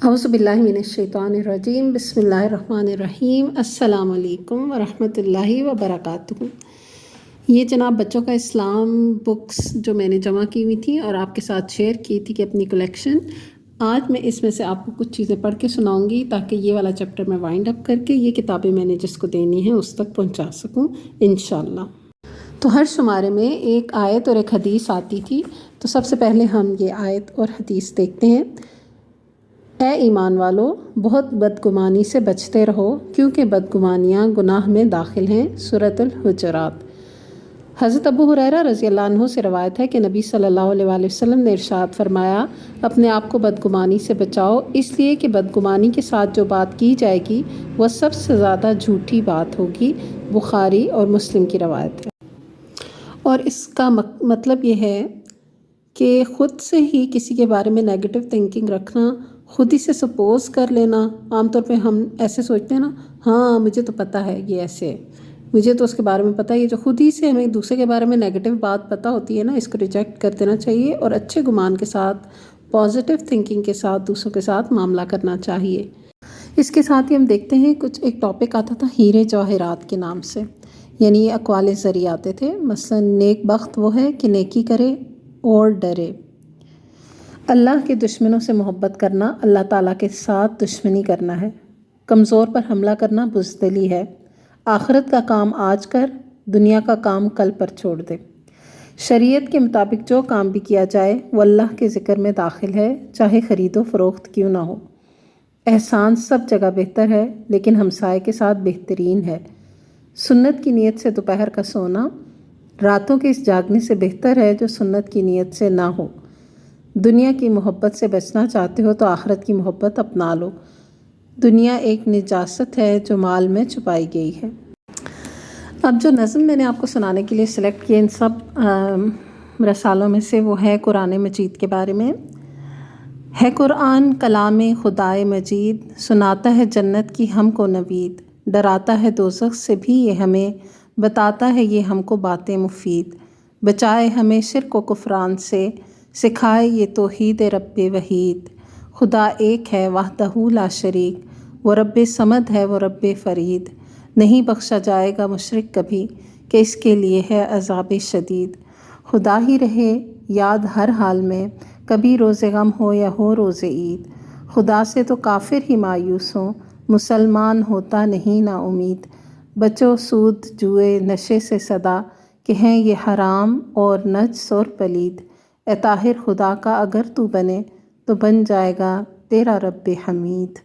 اعوذ باللہ من الشیطان الرجیم، بسم اللہ الرحمن الرحیم۔ السلام علیکم ورحمۃ اللہ وبرکاتہ۔ یہ جناب بچوں کا اسلام بکس جو میں نے جمع کی ہوئی تھی اور آپ کے ساتھ شیئر کی تھی کہ اپنی کلیکشن، آج میں اس میں سے آپ کو کچھ چیزیں پڑھ کے سناؤں گی تاکہ یہ والا چیپٹر میں وائنڈ اپ کر کے یہ کتابیں میں نے جس کو دینی ہیں اس تک پہنچا سکوں انشاءاللہ۔ تو ہر شمارے میں ایک آیت اور ایک حدیث آتی تھی، تو سب سے پہلے ہم یہ آیت اور حدیث دیکھتے ہیں۔ اے ایمان والو، بہت بدگمانی سے بچتے رہو کیونکہ بدگمانیاں گناہ میں داخل ہیں۔ سورۃ الحجرات۔ حضرت ابو ہریرہ رضی اللہ عنہ سے روایت ہے کہ نبی صلی اللہ علیہ وآلہ وسلم نے ارشاد فرمایا، اپنے آپ کو بدگمانی سے بچاؤ، اس لیے کہ بدگمانی کے ساتھ جو بات کی جائے گی وہ سب سے زیادہ جھوٹی بات ہوگی۔ بخاری اور مسلم کی روایت ہے۔ اور اس کا مطلب یہ ہے کہ خود سے ہی کسی کے بارے میں نیگیٹو تھنکنگ رکھنا، خود ہی سے سپوز کر لینا۔ عام طور پہ ہم ایسے سوچتے ہیں نا، ہاں مجھے تو پتہ ہے یہ ایسے ہے، مجھے تو اس کے بارے میں پتہ ہے۔ یہ جو خود ہی سے ہمیں دوسرے کے بارے میں نیگیٹو بات پتہ ہوتی ہے نا، اس کو ریجیکٹ کر دینا چاہیے اور اچھے گمان کے ساتھ، پازیٹیو تھنکنگ کے ساتھ دوسروں کے ساتھ معاملہ کرنا چاہیے۔ اس کے ساتھ ہی ہم دیکھتے ہیں ایک ٹاپک آتا تھا ہیرے جواہرات کے نام سے، یعنی یہ اقوال زری آتے تھے۔ مثلا نیک بخت وہ ہے کہ نیکی کرے اور ڈرے۔ اللہ کے دشمنوں سے محبت کرنا اللہ تعالیٰ کے ساتھ دشمنی کرنا ہے۔ کمزور پر حملہ کرنا بزدلی ہے۔ آخرت کا کام آج کر، دنیا کا کام کل پر چھوڑ دے۔ شریعت کے مطابق جو کام بھی کیا جائے وہ اللہ کے ذکر میں داخل ہے، چاہے خرید و فروخت کیوں نہ ہو۔ احسان سب جگہ بہتر ہے لیکن ہمسائے کے ساتھ بہترین ہے۔ سنت کی نیت سے دوپہر کا سونا راتوں کے اس جاگنے سے بہتر ہے جو سنت کی نیت سے نہ ہو۔ دنیا کی محبت سے بچنا چاہتے ہو تو آخرت کی محبت اپنا لو۔ دنیا ایک نجاست ہے جو مال میں چھپائی گئی ہے۔ اب جو نظم میں نے آپ کو سنانے کے لیے سلیکٹ کیے ان سب رسالوں میں سے وہ ہے قرآن مجید کے بارے میں۔ ہے قرآن کلام خدائے مجید، سناتا ہے جنت کی ہم کو نوید، ڈراتا ہے دوزخ سے بھی یہ ہمیں، بتاتا ہے یہ ہم کو باتیں مفید، بچائے ہمیں شرک و کفران سے، سکھائے یہ توحید رب وحید۔ خدا ایک ہے وحدہ لا شریک، وہ رب صمد ہے وہ رب فرید، نہیں بخشا جائے گا مشرک کبھی کہ اس کے لیے ہے عذاب شدید۔ خدا ہی رہے یاد ہر حال میں، کبھی روز غم ہو یا ہو روز عید، خدا سے تو کافر ہی مایوس ہوں، مسلمان ہوتا نہیں نا امید۔ بچو سود جوئے نشے سے صدا، کہ ہیں یہ حرام اور نجس اور پلید۔ اے طاہر خدا کا اگر تو بنے تو بن جائے گا تیرا رب حمید۔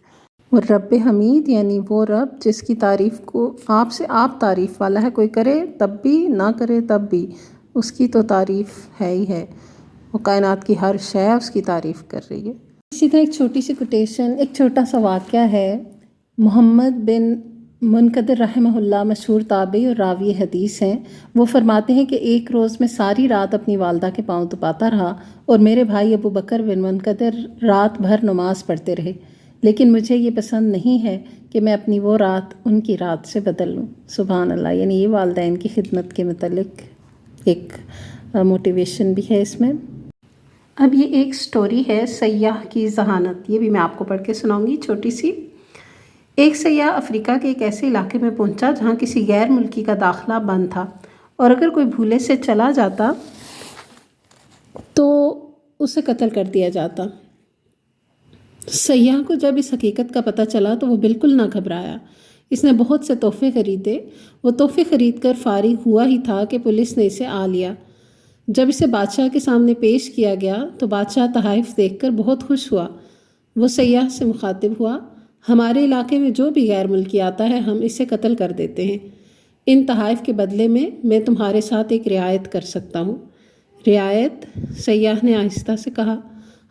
وہ رب حمید یعنی وہ رب جس کی تعریف کو آپ سے آپ تعریف والا ہے، کوئی کرے تب بھی نہ کرے تب بھی اس کی تو تعریف ہے ہی ہے، وہ کائنات کی ہر شے اس کی تعریف کر رہی ہے۔ اسی طرح ایک چھوٹی سی کوٹیشن، ایک چھوٹا سا واقعہ ہے۔ محمد بن منکدر رحمہ اللہ مشہور تابعی اور راوی حدیث ہیں۔ وہ فرماتے ہیں کہ ایک روز میں ساری رات اپنی والدہ کے پاؤں دباتا رہا اور میرے بھائی ابو بکر بن منکدر رات بھر نماز پڑھتے رہے، لیکن مجھے یہ پسند نہیں ہے کہ میں اپنی وہ رات ان کی رات سے بدل لوں۔ سبحان اللہ، یعنی یہ والدین کی خدمت کے متعلق ایک موٹیویشن بھی ہے اس میں۔ اب یہ ایک سٹوری ہے سیاح کی ذہانت، یہ بھی میں آپ کو پڑھ کے سناؤں گی چھوٹی سی۔ ایک سیاح افریقہ کے ایک ایسے علاقے میں پہنچا جہاں کسی غیر ملکی کا داخلہ بند تھا، اور اگر کوئی بھولے سے چلا جاتا تو اسے قتل کر دیا جاتا۔ سیاح کو جب اس حقیقت کا پتہ چلا تو وہ بالکل نہ گھبرایا۔ اس نے بہت سے تحفے خریدے۔ وہ تحفے خرید کر فارغ ہوا ہی تھا کہ پولیس نے اسے آ لیا۔ جب اسے بادشاہ کے سامنے پیش کیا گیا تو بادشاہ تحائف دیکھ کر بہت خوش ہوا۔ وہ سیاح سے مخاطب ہوا، ہمارے علاقے میں جو بھی غیر ملکی آتا ہے ہم اسے قتل کر دیتے ہیں، ان تحائف کے بدلے میں تمہارے ساتھ ایک رعایت کر سکتا ہوں۔ رعایت؟ سیاح نے آہستہ سے کہا۔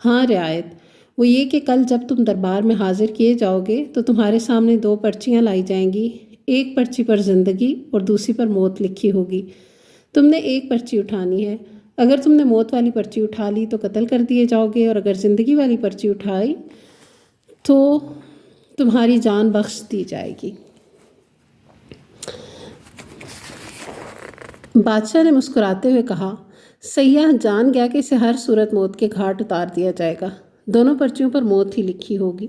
ہاں رعایت، وہ یہ کہ کل جب تم دربار میں حاضر کیے جاؤ گے تو تمہارے سامنے 2 پرچیاں لائی جائیں گی، ایک پرچی پر زندگی اور دوسری پر موت لکھی ہوگی۔ تم نے ایک پرچی اٹھانی ہے، اگر تم نے موت والی پرچی اٹھا لی تو قتل کر دیے جاؤ گے، اور اگر زندگی والی پرچی اٹھائی تو تمہاری جان بخش دی جائے گی۔ بادشاہ نے مسکراتے ہوئے کہا، سیاح جان گیا کہ اسے ہر صورت موت کے گھاٹ اتار دیا جائے گا۔ دونوں پرچیوں پر موت ہی لکھی ہوگی۔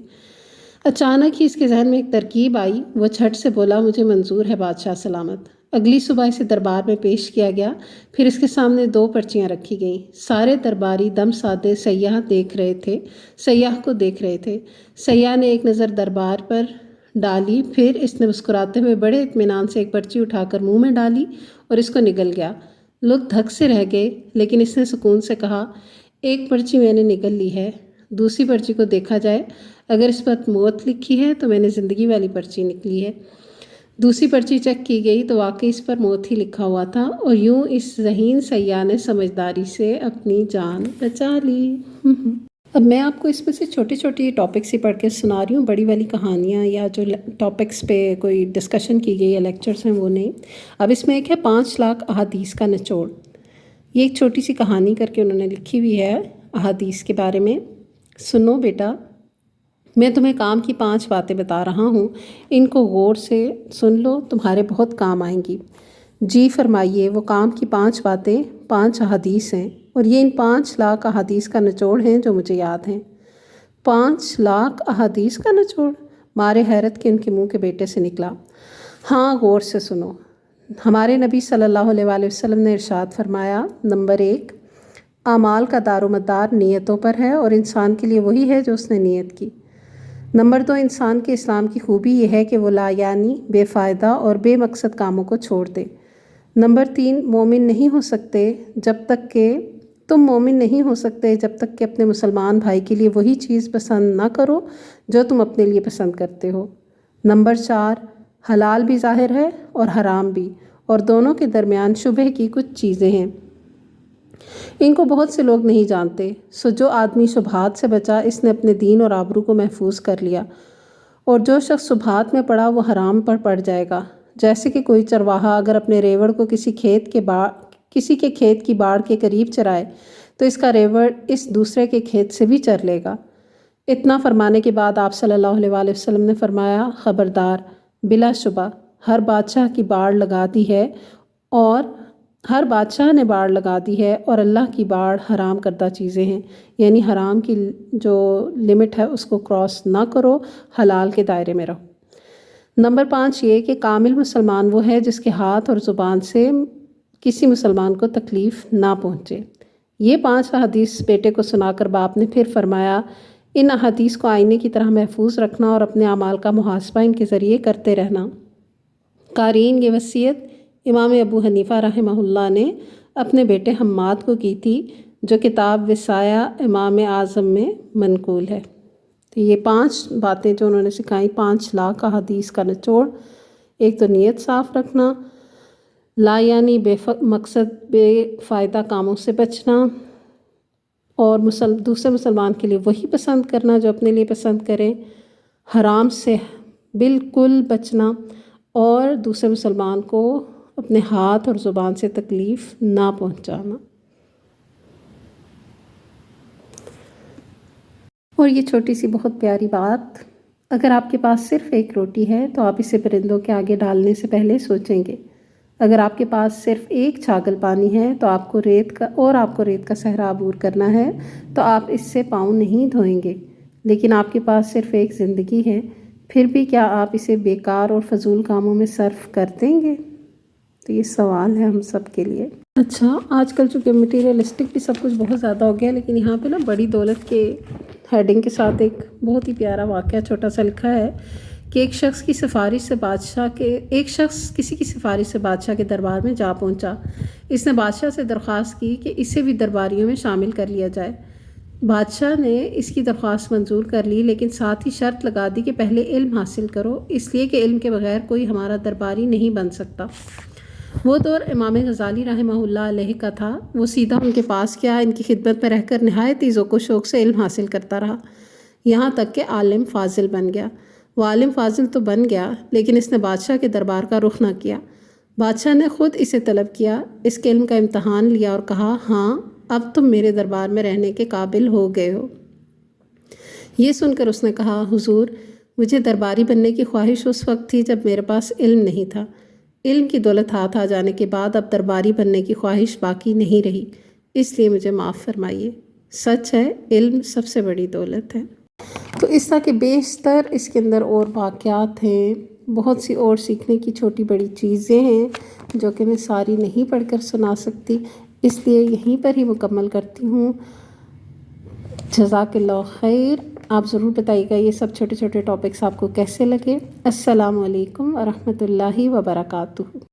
اچانک ہی اس کے ذہن میں ایک ترکیب آئی۔ وہ جھٹ سے بولا مجھے منظور ہے بادشاہ سلامت۔ اگلی صبح اسے دربار میں پیش کیا گیا۔ پھر اس کے سامنے 2 پرچیاں رکھی گئیں۔ سارے درباری دم سادے سیاح کو دیکھ رہے تھے۔ سیاح نے ایک نظر دربار پر ڈالی، پھر اس نے مسکراتے ہوئے بڑے اطمینان سے ایک پرچی اٹھا کر منہ میں ڈالی اور اس کو نگل گیا۔ لوگ دھک سے رہ گئے، لیکن اس نے سکون سے کہا ایک پرچی میں نے نگل لی ہے، دوسری پرچی کو دیکھا جائے، اگر اس پر موت لکھی ہے تو میں نے زندگی والی پرچی نکلی ہے۔ دوسری پرچی چیک کی گئی تو واقعی اس پر موت ہی لکھا ہوا تھا، اور یوں اس ذہین سیاح نے سمجھداری سے اپنی جان بچا لی۔ اب میں آپ کو اس میں سے چھوٹی چھوٹی ٹاپکس ہی پڑھ کے سنا رہی ہوں، بڑی والی کہانیاں یا جو ٹاپکس پہ کوئی ڈسکشن کی گئی ہے، لیکچرز ہیں، وہ نہیں۔ اب اس میں ایک ہے 5 لاکھ احادیث کا نچوڑ۔ یہ ایک چھوٹی سی کہانی کر کے انہوں نے لکھی ہوئی ہے احادیث کے بارے میں۔ سنو بیٹا، میں تمہیں کام کی 5 باتیں بتا رہا ہوں، ان کو غور سے سن لو، تمہارے بہت کام آئیں گی۔ جی فرمائیے۔ وہ کام کی 5 باتیں 5 احادیث ہیں، اور یہ ان 5 لاکھ احادیث کا نچوڑ ہیں جو مجھے یاد ہیں۔ 5 لاکھ احادیث کا نچوڑ؟ مارے حیرت کے ان کے منہ کے بیٹے سے نکلا۔ ہاں، غور سے سنو۔ ہمارے نبی صلی اللہ علیہ وآلہ وسلم نے ارشاد فرمایا، نمبر 1، اعمال کا دار و مدار نیتوں پر ہے، اور انسان کے لیے وہی ہے جو اس نے نیت کی۔ نمبر 2، انسان کے اسلام کی خوبی یہ ہے کہ وہ لا یعنی بے فائدہ اور بے مقصد کاموں کو چھوڑ دے۔ نمبر 3، مومن نہیں ہو سکتے جب تک کہ اپنے مسلمان بھائی کے لیے وہی چیز پسند نہ کرو جو تم اپنے لیے پسند کرتے ہو۔ نمبر 4، حلال بھی ظاہر ہے اور حرام بھی، اور دونوں کے درمیان شبہ کی کچھ چیزیں ہیں، ان کو بہت سے لوگ نہیں جانتے۔ سو جو آدمی شبہات سے بچا، اس نے اپنے دین اور آبرو کو محفوظ کر لیا، اور جو شخص شبہات میں پڑا وہ حرام پر پڑ جائے گا۔ جیسے کہ کوئی چرواہا اگر اپنے ریوڑ کو کسی کے کھیت کی باڑ کے قریب چرائے تو اس کا ریوڑ اس دوسرے کے کھیت سے بھی چر لے گا۔ اتنا فرمانے کے بعد آپ صلی اللہ علیہ وآلہ وسلم نے فرمایا، خبردار، بلا شبہ ہر بادشاہ کی باڑ لگا دی ہے، اور ہر بادشاہ نے باڑ لگا دی ہے، اور اللہ کی باڑ حرام کردہ چیزیں ہیں، یعنی حرام کی جو لمٹ ہے اس کو کراس نہ کرو، حلال کے دائرے میں رہو۔ نمبر 5 یہ کہ کامل مسلمان وہ ہے جس کے ہاتھ اور زبان سے کسی مسلمان کو تکلیف نہ پہنچے۔ یہ 5 احادیث بیٹے کو سنا کر باپ نے پھر فرمایا، ان احادیث کو آئینے کی طرح محفوظ رکھنا اور اپنے اعمال کا محاسبہ ان کے ذریعے کرتے رہنا۔ قارئین، یہ وصیت امام ابو حنیفہ رحمہ اللہ نے اپنے بیٹے حماد کو کی تھی، جو کتاب وصایا امام اعظم میں منقول ہے۔ تو یہ 5 باتیں جو انہوں نے سکھائیں، 5 لاکھ احادیث کا نچوڑ۔ ایک تو نیت صاف رکھنا، لا یعنی بے مقصد بے فائدہ کاموں سے بچنا، اور دوسرے مسلمان کے لیے وہی پسند کرنا جو اپنے لیے پسند کریں، حرام سے بالکل بچنا، اور دوسرے مسلمان کو اپنے ہاتھ اور زبان سے تکلیف نہ پہنچانا۔ اور یہ چھوٹی سی بہت پیاری بات، اگر آپ کے پاس صرف ایک روٹی ہے تو آپ اسے پرندوں کے آگے ڈالنے سے پہلے سوچیں گے۔ اگر آپ کے پاس صرف ایک چھاگل پانی ہے تو آپ کو ریت کا صحرا عبور کرنا ہے تو آپ اس سے پاؤں نہیں دھوئیں گے۔ لیکن آپ کے پاس صرف ایک زندگی ہے، پھر بھی کیا آپ اسے بیکار اور فضول کاموں میں صرف کر دیں گے؟ تو یہ سوال ہے ہم سب کے لیے۔ اچھا، آج کل چونکہ مٹیریلسٹک بھی سب کچھ بہت زیادہ ہو گیا، لیکن یہاں پہ بڑی دولت کے ہیڈنگ کے ساتھ ایک بہت ہی پیارا واقعہ چھوٹا سا لکھا ہے کہ ایک شخص کسی کی سفارش سے بادشاہ کے دربار میں جا پہنچا۔ اس نے بادشاہ سے درخواست کی کہ اسے بھی درباریوں میں شامل کر لیا جائے۔ بادشاہ نے اس کی درخواست منظور کر لی، لیکن ساتھ ہی شرط لگا دی کہ پہلے علم حاصل کرو، اس لیے کہ علم کے بغیر کوئی ہمارا درباری نہیں بن سکتا۔ وہ دور امام غزالی رحمہ اللہ علیہ کا تھا۔ وہ سیدھا ان کے پاس گیا، ان کی خدمت میں رہ کر نہایت ہی ذوق و شوق سے علم حاصل کرتا رہا، یہاں تک کہ عالم فاضل بن گیا۔ وہ عالم فاضل تو بن گیا، لیکن اس نے بادشاہ کے دربار کا رخ نہ کیا۔ بادشاہ نے خود اسے طلب کیا، اس کے علم کا امتحان لیا اور کہا، ہاں، اب تم میرے دربار میں رہنے کے قابل ہو گئے ہو۔ یہ سن کر اس نے کہا، حضور، مجھے درباری بننے کی خواہش اس وقت تھی جب میرے پاس علم نہیں تھا۔ علم کی دولت ہاتھ آ جانے کے بعد اب درباری بننے کی خواہش باقی نہیں رہی، اس لیے مجھے معاف فرمائیے۔ سچ ہے علم سب سے بڑی دولت ہے۔ تو اس طرح کے بیشتر اس کے اندر اور واقعات ہیں، بہت سی اور سیکھنے کی چھوٹی بڑی چیزیں ہیں جو کہ میں ساری نہیں پڑھ کر سنا سکتی، اس لیے یہیں پر ہی مکمل کرتی ہوں۔ جزاک اللہ خیر۔ آپ ضرور بتائیے گا یہ سب چھوٹے چھوٹے ٹاپکس آپ کو کیسے لگے۔ السلام علیکم ورحمۃ اللہ وبرکاتہ۔